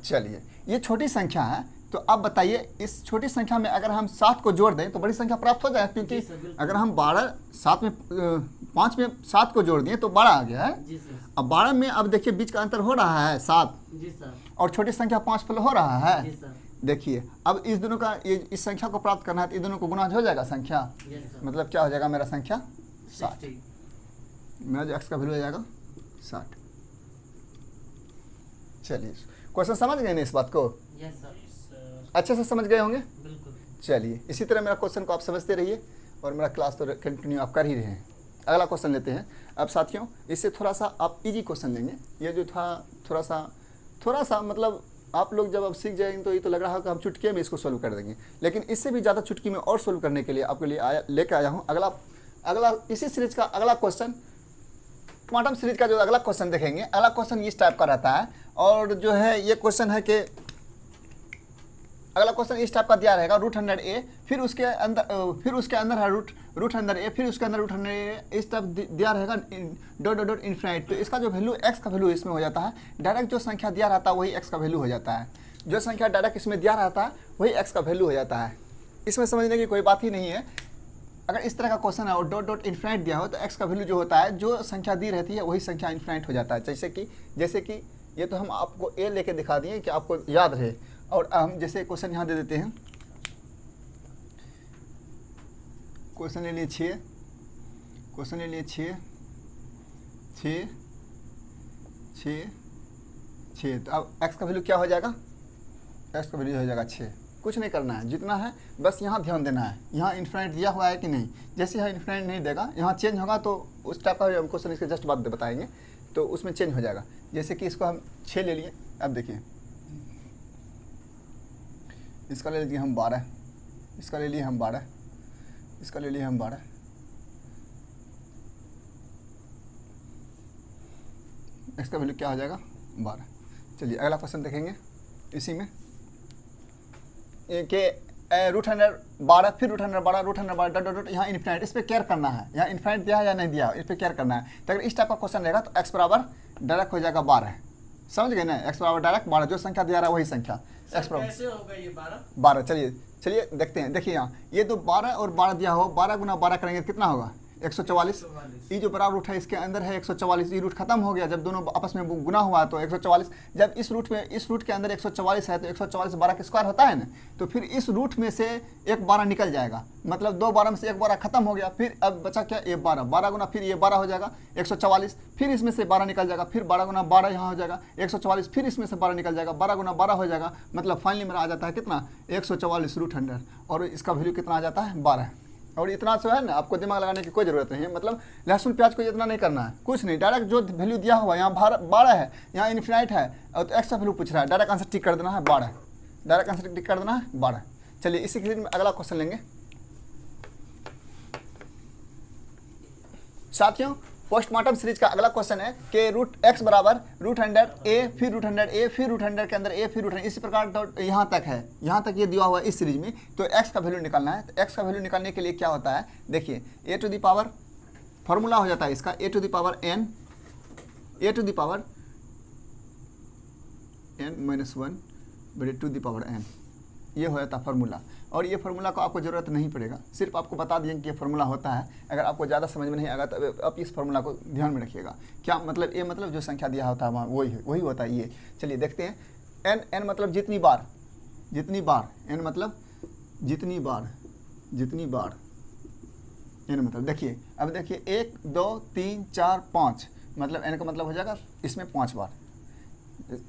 चलिए ये छोटी संख्या है, तो अब बताइए इस छोटी संख्या में अगर हम 7 को जोड़ दें तो बड़ी संख्या प्राप्त हो जाए, क्योंकि अगर हम 5 में 7 को जोड़ दिए तो 12 आ गया है। अब 12 में अब देखिए बीच का अंतर हो रहा है 7, और छोटी संख्या 5 फ्लो हो रहा है। देखिए अब इस दोनों का इस संख्या को प्राप्त करना है तो इन दोनों को गुना हो जाएगा संख्या, मतलब क्या हो जाएगा मेरा संख्या 60, मेरा जो x का वैल्यू हो जाएगा 60। चलिए क्वेश्चन समझ गए ना इस बात को? अच्छे से समझ गए होंगे। चलिए इसी तरह मेरा क्वेश्चन को आप समझते रहिए, और मेरा क्लास तो कंटिन्यू आप कर ही रहे हैं। अगला क्वेश्चन लेते हैं। अब साथियों इससे थोड़ा सा आप इजी क्वेश्चन लेंगे। ये जो था थोड़ा सा मतलब आप लोग जब अब सीख जाएंगे तो ये तो लग रहा है कि हम चुटकी में इसको सोल्व कर देंगे, लेकिन इससे भी ज़्यादा चुटकी में और सोल्व करने के लिए आपके लिए लेकर आया हूँ अगला इसी सीरीज का अगला क्वेश्चन, क्वांटम सीरीज का जो अगला क्वेश्चन देखेंगे। अगला क्वेश्चन इस टाइप का रहता है, और जो है ये क्वेश्चन है कि अगला क्वेश्चन इस टाइप का दिया रहेगा √100a, फिर उसके अंदर है √100a, फिर उसके अंदर √100a, इस टाइप दिया रहेगा डॉट डॉट डॉट इन्फिनाइट। तो इसका जो वैल्यू x का वैल्यू इसमें हो जाता है, डायरेक्ट जो संख्या दिया रहता है वही x का वैल्यू हो जाता है, जो संख्या डायरेक्ट इसमें दिया रहता है वही x का वैल्यू हो जाता है। इसमें समझने की कोई बात ही नहीं है। अगर इस तरह का क्वेश्चन है और डॉट डॉट इन्फिनाइट दिया हो तो x का वैल्यू जो होता है, जो संख्या दी रहती है वही संख्या इन्फिनाइट हो जाता है। जैसे कि ये तो हम आपको a लेके दिखा दिए कि आपको याद रहे। और हम जैसे क्वेश्चन यहाँ दे देते हैं, क्वेश्चन ले लिए 6, तो अब x का वैल्यू क्या हो जाएगा? x का वैल्यू हो जाएगा 6। कुछ नहीं करना है, जितना है बस यहाँ ध्यान देना है। यहाँ इन्फिनिट दिया हुआ है कि नहीं, जैसे यहाँ इन्फिनिट नहीं देगा, यहाँ चेंज होगा तो उस टाइप का हम क्वेश्चन इसके जस्ट बाद बताएंगे, तो उसमें चेंज हो जाएगा। जैसे कि इसको हम 6 ले लिए, अब देखिए इसका ले लीजिए हम 12, इसका ले लिए हम 12, इसका ले लिए हम 12, इसका वैल्यू क्या हो जाएगा 12। चलिए अगला क्वेश्चन देखेंगे इसी में कि √112 फिर √112 डॉट डॉट यहाँ इन्फिनिट, इस पर केयर करना है, यहाँ इन्फिनिट दिया है या नहीं दिया, इस पर केयर करना है। तो अगर इस टाइप का क्वेश्चन रहेगा तो x बराबर डायरेक्ट हो जाएगा 12, समझ गए ना, x बराबर डायरेक्ट 12, जो संख्या दिया रहा है वही संख्या x बराबर कैसे होगा ये 12। चलिए देखते हैं। देखिए यहाँ ये तो 12 और 12 दिया हो, 12 गुना 12 करेंगे कितना होगा 144। ये जो बड़ा रूट है इसके अंदर है 144, ये रूट खत्म हो गया जब दोनों आपस में गुना हुआ तो 144। जब इस रूट के अंदर 144 है तो 144 12 का स्क्वायर होता है ना, तो फिर इस रूट में से एक 12 निकल जाएगा, मतलब 2 12 में से एक 12 खत्म हो गया। फिर अब बचा क्या, ये 12 गुना फिर ये 12 हो जाएगा 144, फिर इसमें से 12 निकल जाएगा, फिर 12 गुना 12 यहाँ हो जाएगा 144, फिर इसमें से 12 निकल जाएगा 12 गुना 12 हो जाएगा, मतलब फाइनली मेरा आ जाता है कितना 144 √100, और इसका वैल्यू कितना आ जाता है 12। और इतना से है ना, आपको दिमाग लगाने की कोई ज़रूरत नहीं है, मतलब लहसुन प्याज को इतना नहीं करना है, कुछ नहीं, डायरेक्ट जो वैल्यू दिया हुआ है, यहाँ 12 है, यहाँ इन्फिनिट है, और तो एक्स्ट्रा वैल्यू पूछ रहा है, डायरेक्ट आंसर टिक कर देना है 12, डायरेक्ट आंसर टिक कर देना है 12। चलिए इसी के लिए अगला क्वेश्चन लेंगे साथियों। पोस्टमार्टम सीरीज का अगला क्वेश्चन है कि x बराबर √100 फिर √100 फिर √100 के अंदर फिर √100, इसी प्रकार यहाँ तक है, यहाँ तक ये दिया हुआ है इस सीरीज में। तो x का वैल्यू निकालना है, तो x का वैल्यू निकालने के लिए क्या होता है, देखिए a to the power formula हो जाता है इसका a to the power n -1 to the power n, ये हो जाता है फार्मूला। और ये फार्मूला को आपको ज़रूरत नहीं पड़ेगा, सिर्फ आपको बता दिए कि ये फार्मूला होता है। अगर आपको ज़्यादा समझ में नहीं आएगा तो आप इस फार्मूला को ध्यान में रखिएगा। क्या मतलब, ये मतलब जो संख्या दिया होता है वहाँ वही होता है ये। चलिए देखते हैं। n मतलब जितनी बार, n मतलब जितनी बार n मतलब देखिए, अब देखिए 1 2 3 4 5, मतलब n का मतलब हो जाएगा इसमें 5 बार।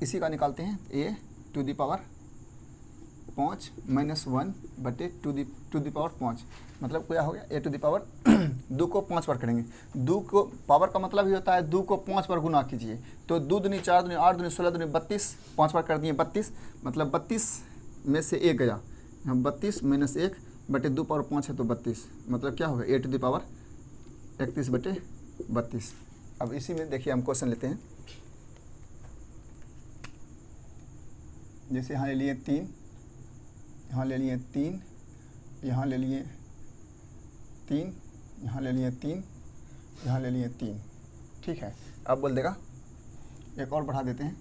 इसी का निकालते हैं a to the power 5 -1 to the power 5, मतलब क्या हो गया a टू द पावर 2 को 5 बार करेंगे। 2 को पावर का मतलब ही होता है 2 को 5 बार गुना कीजिए, तो 2 दूनी 4 दूनी 8 दूनी 16 दूनी 32, 5 बार कर दिए 32, मतलब 32 में से 1 गया, 32 -1 2 पावर 5 है तो 32, मतलब क्या होगा a टू द पावर 31/32। अब इसी में देखिए हम क्वेश्चन लेते हैं, जैसे यहाँ ले लिए 3, यहाँ ले लिए 3, यहाँ ले लिए 3, यहाँ ले लिए 3, यहाँ ले लिए 3, ठीक है। अब बोल देगा एक और बढ़ा देते हैं,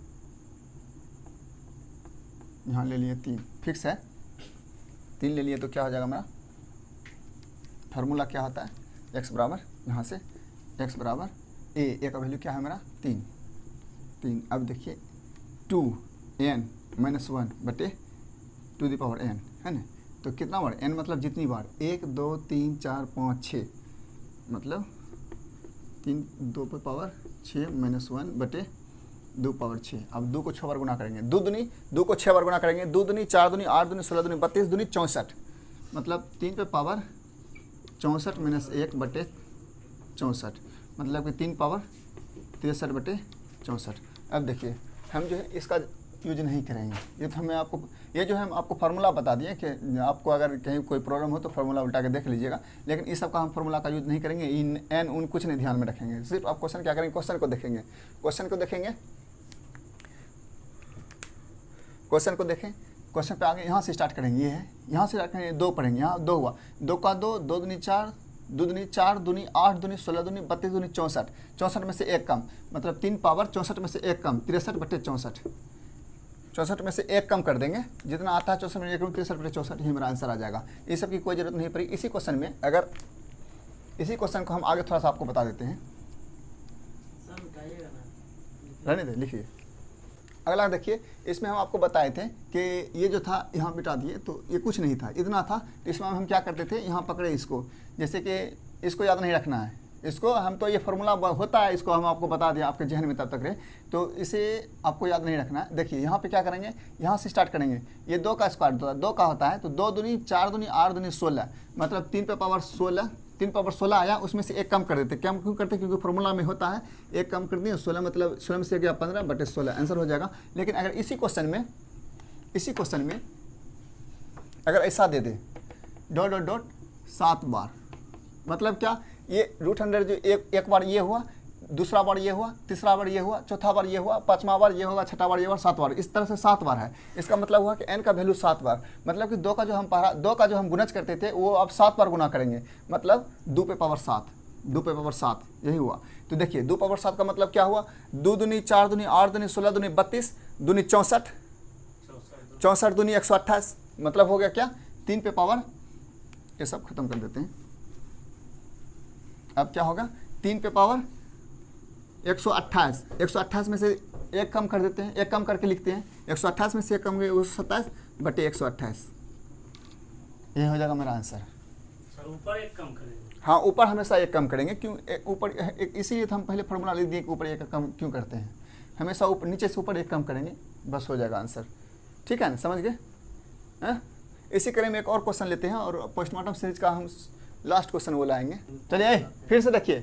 यहाँ ले लिए 3, फिक्स है 3 ले लिए तो क्या हो जाएगा मेरा फार्मूला क्या होता है x बराबर, यहाँ से x बराबर a का वैल्यू क्या है मेरा 3। अब देखिए 2n -1 to the power n है ना, तो कितना बार n मतलब जितनी बार 1 2 3 4 5 6, मतलब 3 2 पर पावर 6 -1 2 पावर 6। अब 2 को 6 बार गुना करेंगे, 2 को 6 बार गुना करेंगे, 2 दूनी 4 दूनी 8 दूनी 16 दूनी 32 दूनी 64, मतलब 3 पे पावर 64 -1 64, मतलब कि 3 पावर 63/64। अब देखिए हम जो है इसका यूज नहीं करेंगे, ये तो हम आपको फार्मूला बता दिए कि आपको अगर कहीं कोई प्रॉब्लम हो तो फार्मूला उल्टा के देख लीजिएगा, लेकिन इस सब का हम फार्मूला का यूज नहीं करेंगे, इन एन उन कुछ नहीं ध्यान में रखेंगे। सिर्फ आप क्वेश्चन क्या करेंगे, क्वेश्चन को देखेंगे, क्वेश्चन पे आगे यहाँ से स्टार्ट करेंगे, ये है यहाँ से स्टार्ट करेंगे, 2 पढ़ेंगे, यहाँ 2 हुआ, 2 का 2 2 दूनी 4 2 दूनी 4 दूनी 8 दूनी 16 दूनी 32 दूनी 64, 64 में से 1 कम, मतलब 3 पावर 64 में से 1 कम 63/64, 64 में से 1 कम कर देंगे, जितना आता है 64 में 1 63/64, ही मेरा आंसर आ जाएगा। इस सब की कोई ज़रूरत नहीं पड़ी। इसी क्वेश्चन में अगर इसी क्वेश्चन को हम आगे थोड़ा सा आपको बता देते हैं, रहने दें लिखिए। अगला देखिए, इसमें हम आपको बताए थे कि ये जो था यहाँ बिठा दिए तो ये कुछ नहीं था, इतना था। तो इसमें हम क्या करते थे, यहाँ पकड़े इसको, जैसे कि इसको याद नहीं रखना है, इसको हम तो ये फार्मूला होता है, इसको हम आपको बता दिया आपके जहन में तब तक रहे, तो इसे आपको याद नहीं रखना है। देखिए यहाँ पे क्या करेंगे, यहाँ से स्टार्ट करेंगे, ये 2 का स्क्वायर 2 का होता है, तो 2 दूनी 4 दूनी 8 दूनी 16, मतलब 3 पे पावर 16, 3 पावर 16 आया, उसमें से एक कम कर देते। कम क्यों करते, क्योंकि फार्मूला में होता है एक कम कर दिए 16, मतलब 16 में से गया 15/16 आंसर हो जाएगा। लेकिन अगर इसी क्वेश्चन में अगर ऐसा दे दे डॉट डॉट डॉट 7 बार, मतलब क्या, ये √100 जो एक बार ये हुआ, दूसरा बार ये हुआ, तीसरा बार ये हुआ, चौथा बार ये हुआ, पांचवा बार ये होगा, छठा बार ये हुआ, 7 बार, इस तरह से 7 बार है। इसका मतलब हुआ कि n का वैल्यू 7 बार, मतलब कि 2 का जो हम गुणज करते थे वो अब 7 बार गुना करेंगे, मतलब 2 पे पावर 7 यही हुआ। तो देखिए 2 पावर 7 का मतलब क्या हुआ, 2 दूनी 4 दूनी 8 दूनी 16 दूनी 32 दूनी 64, 64 दूनी 128, मतलब हो गया क्या 3 पे पावर, ये सब खत्म कर देते हैं। अब क्या होगा 3 पे पावर 128, 128 में से एक कम कर देते हैं, एक कम करके लिखते हैं, 128 में से एक कम गए 127/128, ये हो जाएगा मेरा आंसर। सर ऊपर एक कम करेंगे। हाँ, ऊपर हमेशा एक कम करेंगे, क्यों ऊपर इसीलिए तो हम पहले फार्मूला लिख दिए कि ऊपर एक कम क्यों करते हैं, हमेशा ऊपर नीचे से ऊपर एक कम करेंगे, बस हो जाएगा आंसर। ठीक है ना, समझ गए। इसी क्रम में एक और क्वेश्चन लेते हैं और पोस्टमार्टम सीरीज का हम लास्ट क्वेश्चन वो लाएंगे। चलिए फिर से देखिए,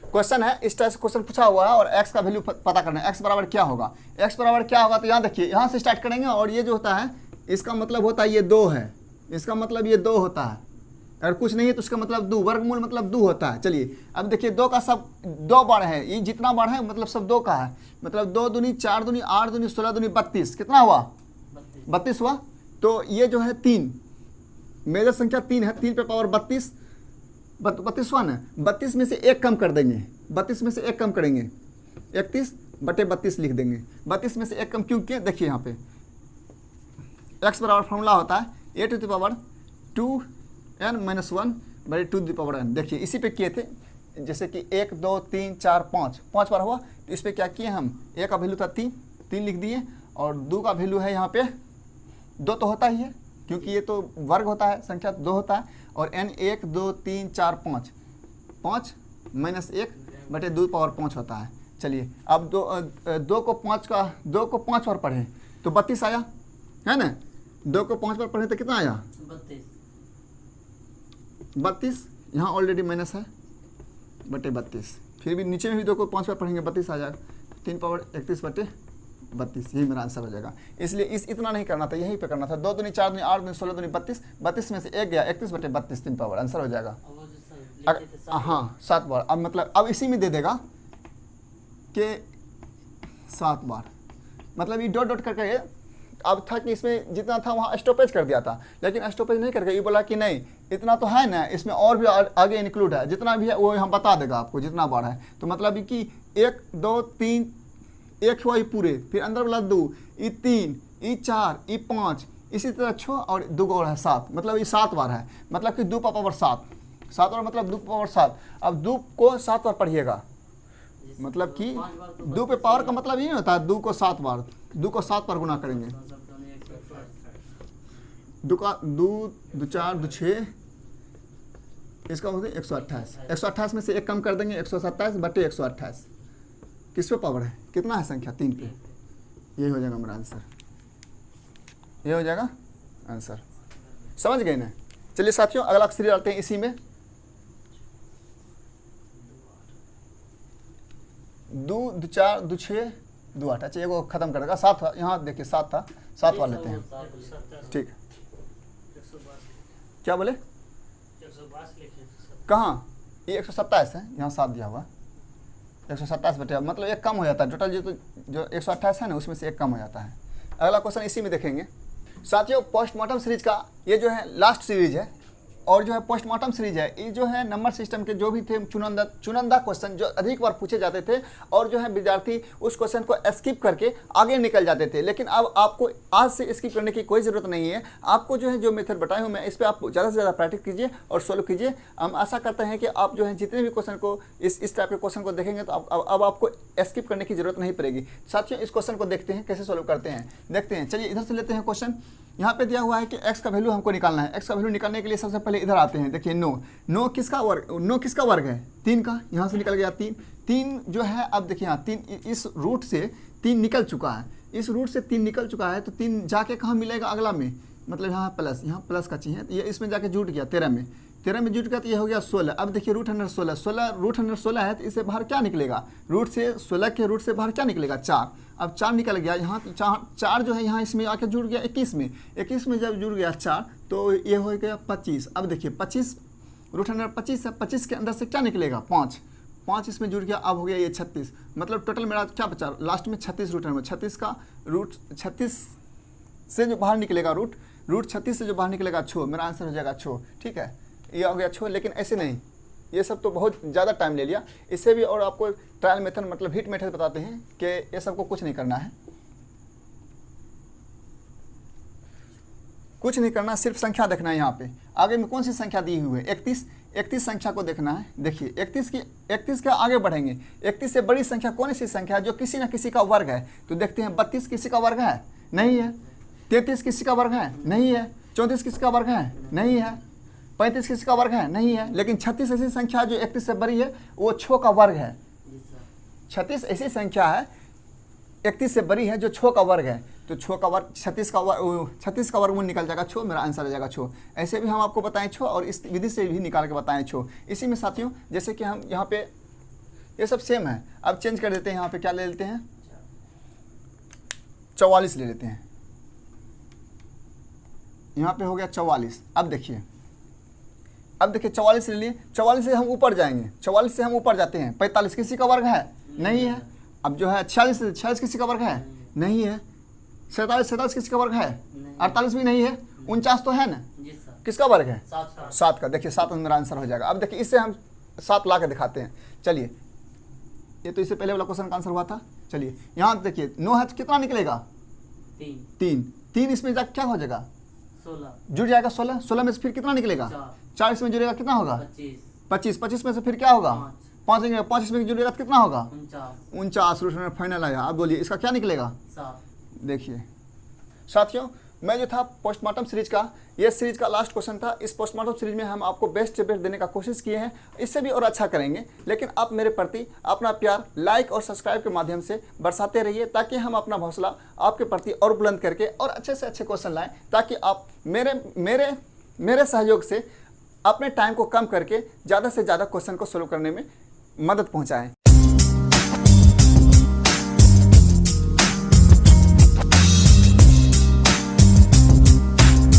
क्वेश्चन है इस तरह से क्वेश्चन पूछा हुआ है और x का वैल्यू पता करना है, x बराबर क्या होगा, x बराबर क्या होगा। तो यहाँ देखिए, यहाँ से स्टार्ट करेंगे और ये जो होता है इसका मतलब होता है ये 2 है, इसका मतलब ये 2 होता है, अगर कुछ नहीं है तो उसका मतलब 2, वर्गमूल मतलब 2 होता है। चलिए अब देखिए 2 का सब 2 बार है, ये जितना बार है मतलब सब 2 का है, मतलब 2 दूनी 4 दूनी 8 दूनी 16 दूनी 32, कितना हुआ 32 हुआ। तो ये जो है 3 मेजर संख्या 3 है, 3 पे पावर 32 हुआ ना, 32 में से एक कम कर देंगे, 32 में से एक कम करेंगे 31/32 लिख देंगे। 32 में से एक कम क्यों किए, देखिए यहाँ पे x बराबर फॉर्मूला होता है a⁻² 2n-1/2n। देखिए इसी पे किए थे, जैसे कि 1 2 3 4 5 बार हुआ, तो इस पर क्या किए हम, a का वैल्यू था 3 लिख दिए, और 2 का वैल्यु है यहाँ पे 2 तो होता ही है, क्योंकि ये तो वर्ग होता है, संख्या 2 होता है, और n 1 2 3 4 5 -1/2 होता है। चलिए अब 2 को 5 बार पढ़ें तो 32 आया है ना, 2 को 5 बार पढ़ें तो कितना आया 32, यहाँ ऑलरेडी माइनस है /32, फिर भी नीचे में भी 2 को 5 बार पढ़ेंगे 32 आ जाएगा, 3 पावर 31/32, यही मेरा आंसर हो जाएगा। इसलिए इतना नहीं करना था, यहीं पे करना था, 2 दूनी 4 दूनी 8 दूनी 16 दूनी 32 में से एक गया 31/32, 3 पावर आंसर हो जाएगा। हाँ 7 बार, अब मतलब अब इसी में दे देगा कि 7 बार, मतलब ये डॉट डॉट करके, अब था कि इसमें जितना था वहाँ स्टॉपेज कर दिया था, लेकिन स्टॉपेज नहीं करके ये बोला कि नहीं इतना तो है ना, इसमें और भी आगे इंक्लूड है, जितना भी है वो हम बता देगा आपको जितना बार है। तो मतलब कि 1 2 3 1 हुआ ये पूरे, फिर अंदर वाला 2, ये 3, ये 4, ये 5, इसी तरह 6 और 2 और है 7, मतलब ये 7 बार है, मतलब कि 2 पावर 7 बार, मतलब 2 पावर 7। अब 2 को 7 बार पढ़िएगा, मतलब कि 2 पे पावर का मतलब ये नहीं होता है 2 को 7 बार, 2 को 7 बार गुना करेंगे, 2 का 2 4 2 6, इसका होगा 128, 128 में से एक कम कर देंगे 127/128, किस पे पावर है, कितना है संख्या 3 पे, ये हो जाएगा मेरा आंसर, ये हो जाएगा आंसर। समझ गए ना। चलिए साथियों अगला सीरीज आते हैं इसी में, 2 2 4 2 6 2 8, अच्छा एगो खत्म कर देगा, 7 था यहाँ, देखिए 7 था, 7 वाले लेते हैं, ठीक है। क्या बोले, कहाँ, ये 127 है, यहाँ 7 दिया हुआ, 127 बटे, मतलब एक कम हो जाता है, टोटल जो 128 है ना उसमें से एक कम हो जाता है। अगला क्वेश्चन इसी में देखेंगे साथियों। पोस्टमार्टम सीरीज का ये जो है लास्ट सीरीज है, और जो है पोस्टमार्टम सीरीज है, ये जो है नंबर सिस्टम के जो भी थे चुनिंदा क्वेश्चन जो अधिक बार पूछे जाते थे, और जो है विद्यार्थी उस क्वेश्चन को स्किप करके आगे निकल जाते थे। लेकिन अब आपको आज से स्किप करने की कोई ज़रूरत नहीं है, आपको जो है जो मेथड बताए हूँ मैं, इस पर आप ज़्यादा से ज़्यादा प्रैक्टिस कीजिए और सोल्व कीजिए। हम आशा करते हैं कि आप जो है जितने भी क्वेश्चन को इस टाइप के क्वेश्चन को देखेंगे तो अब आपको स्किप करने की जरूरत नहीं पड़ेगी। साथियों इस क्वेश्चन को देखते हैं कैसे सोल्व करते हैं, देखते हैं। चलिए इधर से लेते हैं क्वेश्चन। यहाँ पे दिया हुआ है कि x का वैल्यू हमको निकालना है। x का वैल्यू निकालने के लिए सबसे पहले इधर आते हैं। देखिए नो किसका वर्ग है 3 का, यहाँ से निकल गया 3 जो है। अब देखिए यहाँ 3 इस रूट से 3 निकल चुका है, इस रूट से 3 निकल चुका है, तो 3 जाके कहाँ मिलेगा अगला में, मतलब यहाँ प्लस का चाहिए, तो ये इसमें जाके जुट गया 13 में जुट गया, तो ये हो गया 16। अब देखिए रूट अंडर 16 है, तो इससे बाहर क्या निकलेगा, रूट से 16 के रूट से बाहर क्या निकलेगा 4। अब 4 निकल गया, यहाँ 4 जो है यहाँ इसमें आके जुड़ गया 21 में जब जुड़ गया 4 तो ये हो गया 25। अब देखिए 25 रूट अंडर 25 है, 25 के अंदर से क्या निकलेगा 5 इसमें जुड़ गया। अब हो गया ये 36, मतलब टोटल मेरा क्या बचा लास्ट में 36 रूट अंडर 36 का रूट 36 से जो बाहर निकलेगा रूट 36 से जो बाहर निकलेगा छो, मेरा आंसर हो जाएगा छो। ठीक है, ये हो गया छो। लेकिन ऐसे नहीं, ये सब तो बहुत ज़्यादा टाइम ले लिया, इससे भी और आपको ट्रायल मेथड मतलब हिट मेथड बताते हैं कि ये सबको कुछ नहीं करना है, कुछ नहीं करना, सिर्फ संख्या देखना है। यहाँ पे आगे में कौन सी संख्या दी हुई है 31 संख्या को देखना है। देखिए 31 के आगे बढ़ेंगे, 31 से बड़ी संख्या कौन सी संख्या है जो किसी न किसी का वर्ग है, तो देखते हैं 32 किसी का वर्ग है, नहीं है। 33 किसी का वर्ग है, नहीं है। 34 किसी का वर्ग है, नहीं है। 35 किसी का वर्ग है, नहीं है। लेकिन 36 ऐसी संख्या जो 31 से बड़ी है वो छो का वर्ग है। 36 ऐसी संख्या है 31 से बड़ी है जो छो का वर्ग है, तो छो का वर्ग 36 का वर्गमूल निकल जाएगा छो, मेरा आंसर आ जाएगा छो। ऐसे भी हम आपको बताएं छो, और इस विधि से भी निकाल के बताएं छो। इसी में साथियों जैसे कि हम यहाँ पे ये सब सेम है, अब चेंज कर देते हैं। यहाँ पे क्या ले लेते हैं 44 ले लेते हैं, यहाँ पे हो गया 44। अब देखिए 44 ले लिए, 44 से हम ऊपर जाएंगे, 44 से हम ऊपर जाते हैं। 45 किसी का वर्ग है, नहीं है। अब जो है 46 किसी का वर्ग है, नहीं है। 47 किसी का वर्ग है, 48 भी नहीं है। 49 तो है ना, किसका वर्ग है 7 का। देखिए 7 मेरा आंसर हो जाएगा। अब देखिए इससे हम 7 ला के दिखाते हैं। चलिए, ये तो इससे पहले वाला क्वेश्चन का आंसर हुआ था। चलिए यहाँ देखिए 9 है तो कितना निकलेगा 3 इसमें जा क्या हो जाएगा 16 जुड़ जाएगा 16 में से फिर कितना निकलेगा 4 इसमें जुड़ेगा, कितना होगा 25 में से फिर क्या होगा 5 इसमें जुड़ेगा तो कितना होगा 49 रूट में फाइनल आया। अब बोलिए इसका क्या निकलेगा 7। देखिए साथियों, मैं जो था पोस्टमार्टम सीरीज का, ये सीरीज का लास्ट क्वेश्चन था। इस पोस्टमार्टम सीरीज में हम आपको बेस्ट से बेस्ट देने का कोशिश किए हैं, इससे भी और अच्छा करेंगे। लेकिन आप मेरे प्रति अपना प्यार लाइक और सब्सक्राइब के माध्यम से बरसाते रहिए, ताकि हम अपना हौसला आपके प्रति और बुलंद करके और अच्छे से अच्छे क्वेश्चन लाएं, ताकि आप मेरे सहयोग से अपने टाइम को कम करके ज़्यादा से ज़्यादा क्वेश्चन को सोल्व करने में मदद पहुँचाएँ।